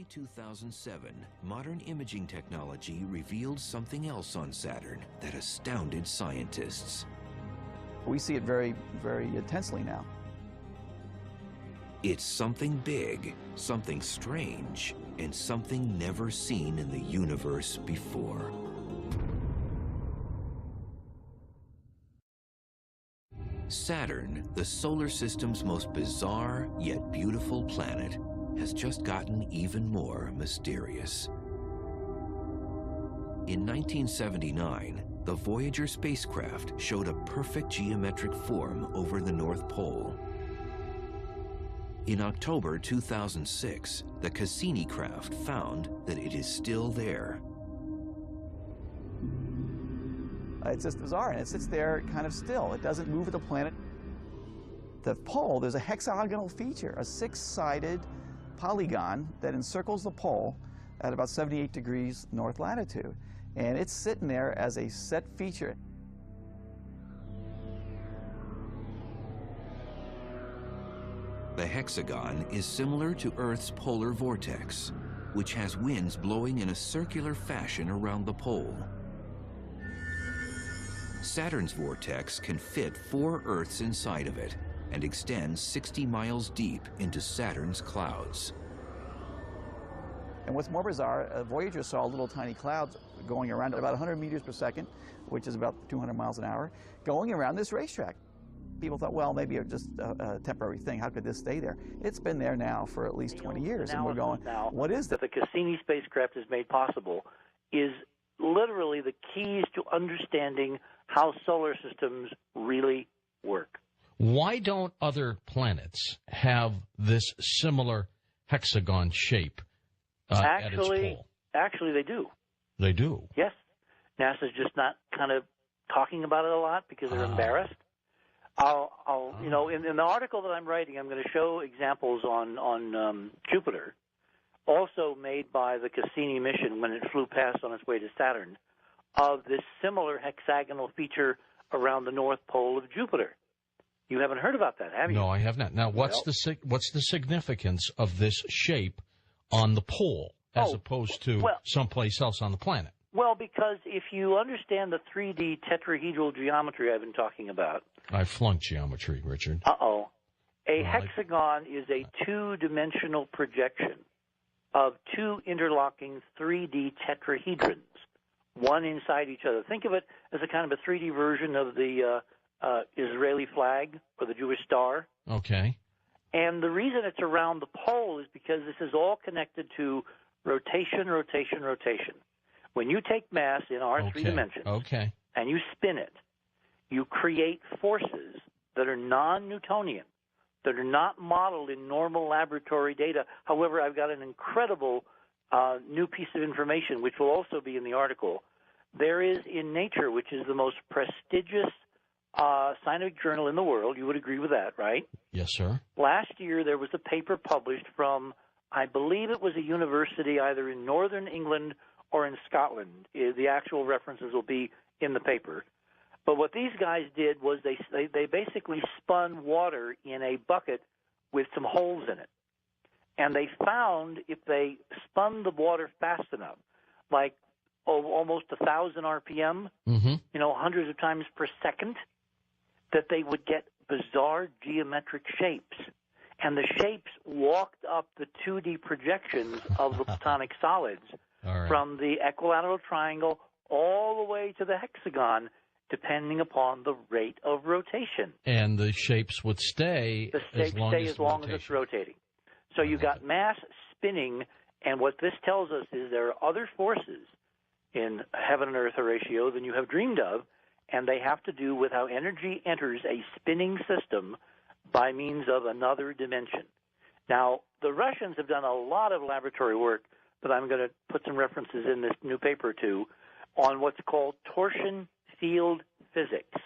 early 2007, modern imaging technology revealed something else on Saturn that astounded scientists. We see it very, very intensely now. It's something big, something strange, and something never seen in the universe before. Saturn, the solar system's most bizarre yet beautiful planet, has just gotten even more mysterious. In 1979, the Voyager spacecraft showed a perfect geometric form over the North Pole. In October 2006, the Cassini craft found that it is still there. It's just bizarre, and it sits there kind of still. It doesn't move with the planet. The pole, there's a hexagonal feature, a six-sided polygon that encircles the pole at about 78 degrees north latitude. And it's sitting there as a set feature. The hexagon is similar to Earth's polar vortex, which has winds blowing in a circular fashion around the pole. Saturn's vortex can fit 4 Earths inside of it and extends 60 miles deep into Saturn's clouds. And what's more bizarre, Voyager saw little tiny clouds going around at about 100 meters per second, which is about 200 miles an hour, going around this racetrack. People thought, well, maybe it's just a temporary thing. How could this stay there? It's been there now for at least 20 years, and we're going, what is that? The Cassini spacecraft has made possible is literally the keys to understanding how solar systems really work. Why don't other planets have this similar hexagon shape at its pole? Actually, they do. They do? Yes. NASA's just not kind of talking about it a lot because they're embarrassed. You know, in the article that I'm writing, I'm going to show examples on Jupiter, also made by the Cassini mission when it flew past on its way to Saturn, of this similar hexagonal feature around the North Pole of Jupiter. You haven't heard about that, have you? No, I have not. Now, what's the significance of this shape on the pole as opposed to someplace else on the planet? Well, because if you understand the 3D tetrahedral geometry I've been talking about. I flunked geometry, Richard. Uh-oh. A hexagon is a two-dimensional projection of two interlocking 3D tetrahedrons, one inside each other. Think of it as a kind of a 3D version of the Israeli flag or the Jewish star. Okay. And the reason it's around the pole is because this is all connected to rotation, rotation, rotation. When you take mass in our 3 dimensions and you spin it, you create forces that are non-Newtonian, that are not modeled in normal laboratory data. However, I've got an incredible new piece of information, which will also be in the article. There is in Nature, which is the most prestigious scientific journal in the world. You would agree with that, right? Yes, sir. Last year, there was a paper published from, I believe it was a university either in northern England or in Scotland. The actual references will be in the paper. But what these guys did was they basically spun water in a bucket with some holes in it. And they found if they spun the water fast enough, like almost 1,000 RPM, you know, hundreds of times per second, that they would get bizarre geometric shapes. And the shapes walked up the 2D projections of the platonic solids from the equilateral triangle all the way to the hexagon, depending upon the rate of rotation. And the shapes would stay as long as it's rotating. So you've got mass spinning, and what this tells us is there are other forces in heaven and earth ratio than you have dreamed of, and they have to do with how energy enters a spinning system by means of another dimension. Now, the Russians have done a lot of laboratory work that I'm going to put some references in this new paper to on what's called torsion field physics.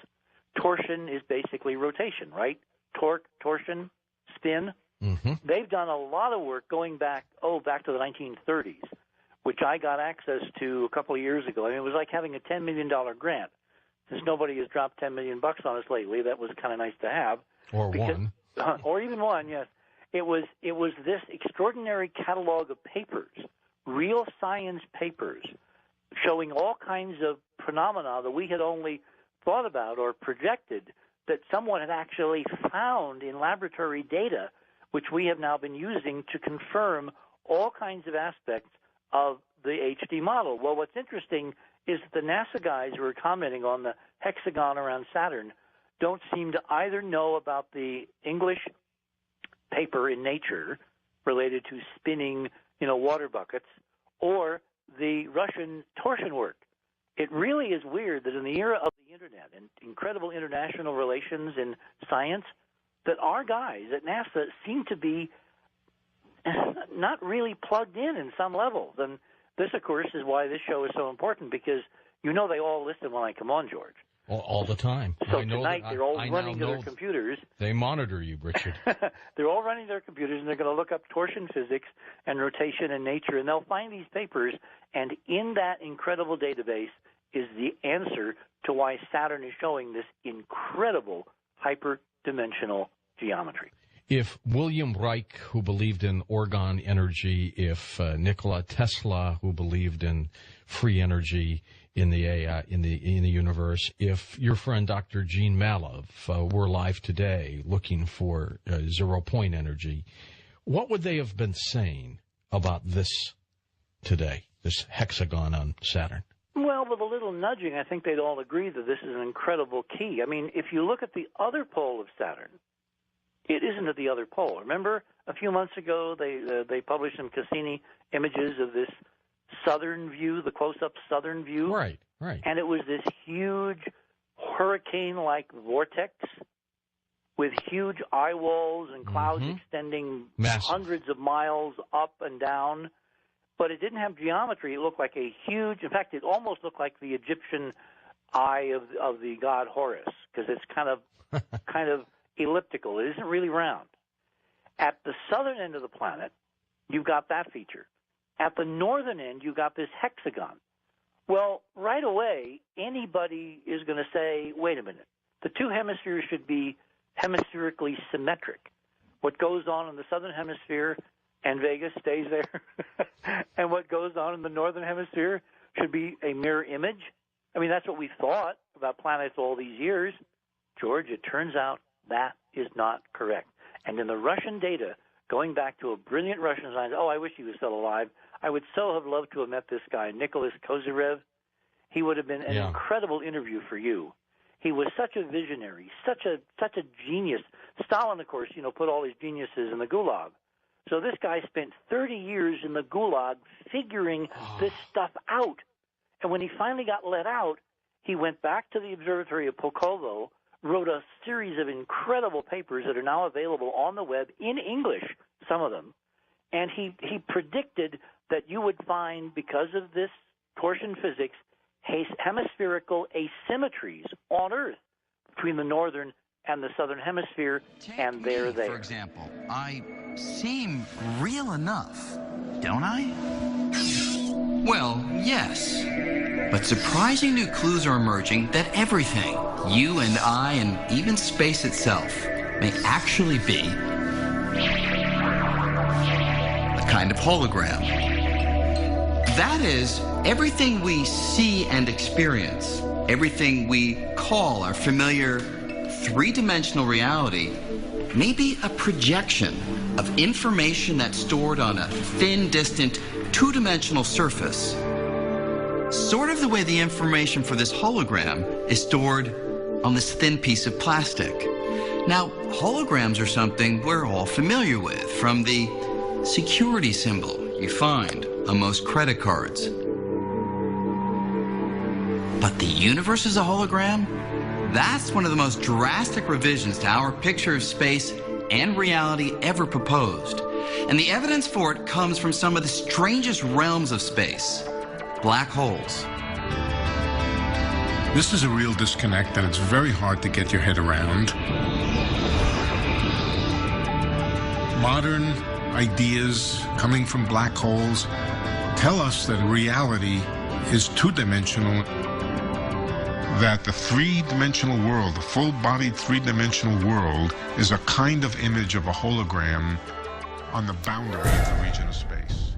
Torsion is basically rotation, right? Torque, torsion, spin. They've done a lot of work going back to the 1930s, which I got access to a couple of years ago. I mean, it was like having a $10 million grant. Since nobody has dropped $10 million on us lately, that was kind of nice to have. Or one. Or even one, yes. It was this extraordinary catalog of papers, real science papers, showing all kinds of phenomena that we had only thought about or projected, that someone had actually found in laboratory data, which we have now been using to confirm all kinds of aspects of the HD model. Well, what's interesting is that the NASA guys who are commenting on the hexagon around Saturn don't seem to either know about the English paper in Nature related to spinning, water buckets, or the Russian torsion work. It really is weird that in the era of the Internet and incredible international relations in science, that our guys at NASA seem to be not really plugged in some levels. And this, of course, is why this show is so important, because they all listen when I come on, George. All the time. So tonight they're all running to their computers. They monitor you, Richard. They're all running their computers, and they're going to look up torsion physics and rotation in nature, and they'll find these papers, and in that incredible database is the answer to why Saturn is showing this incredible hyperdimensional geometry. If William Reich, who believed in orgone energy, if Nikola Tesla, who believed in free energy in the universe, if your friend Dr. Gene Malov were alive today looking for zero-point energy, what would they have been saying about this today, this hexagon on Saturn? Well, with a little nudging, I think they'd all agree that this is an incredible key. I mean, if you look at the other pole of Saturn, it isn't at the other pole. Remember, a few months ago, they published some Cassini images of this southern view, the close-up southern view. Right. And it was this huge hurricane-like vortex with huge eye walls and clouds extending hundreds of miles up and down. But it didn't have geometry. It looked like a huge, in fact, it almost looked like the Egyptian eye of the god Horus, because it's kind of elliptical. It isn't really round. At the southern end of the planet, you've got that feature. At the northern end, you've got this hexagon. Well, right away, anybody is going to say, wait a minute, the two hemispheres should be hemispherically symmetric. What goes on in the southern hemisphere and Vegas stays there, and what goes on in the northern hemisphere should be a mirror image. I mean, that's what we thought about planets all these years. George, it turns out that is not correct. And in the Russian data, going back to a brilliant Russian scientist, I wish he was still alive. I would so have loved to have met this guy, Nicholas Kozyrev. He would have been an incredible interview for you. He was such a visionary, such a genius. Stalin, of course, put all his geniuses in the Gulag. So this guy spent 30 years in the Gulag figuring this stuff out. And when he finally got let out, he went back to the observatory of Pulkovo, wrote a series of incredible papers that are now available on the web in English, some of them. And he predicted that you would find, because of this torsion physics, hemispherical asymmetries on Earth between the northern and the southern hemisphere, and they're there. For example, I seem real enough, don't I? Well, yes. But surprising new clues are emerging that everything, you and I and even space itself, may actually be a kind of hologram. That is, everything we see and experience, everything we call our familiar three-dimensional reality, may be a projection of information that's stored on a thin, distant, two-dimensional surface. Sort of the way the information for this hologram is stored on this thin piece of plastic. Now, holograms are something we're all familiar with, from the security symbol you find on most credit cards. But the universe is a hologram? That's one of the most drastic revisions to our picture of space and reality ever proposed. And the evidence for it comes from some of the strangest realms of space, black holes. This is a real disconnect, and it's very hard to get your head around. Modern ideas coming from black holes tell us that reality is two-dimensional. that the three-dimensional world, the full-bodied three-dimensional world, is a kind of image of a hologram on the boundary of the region of space.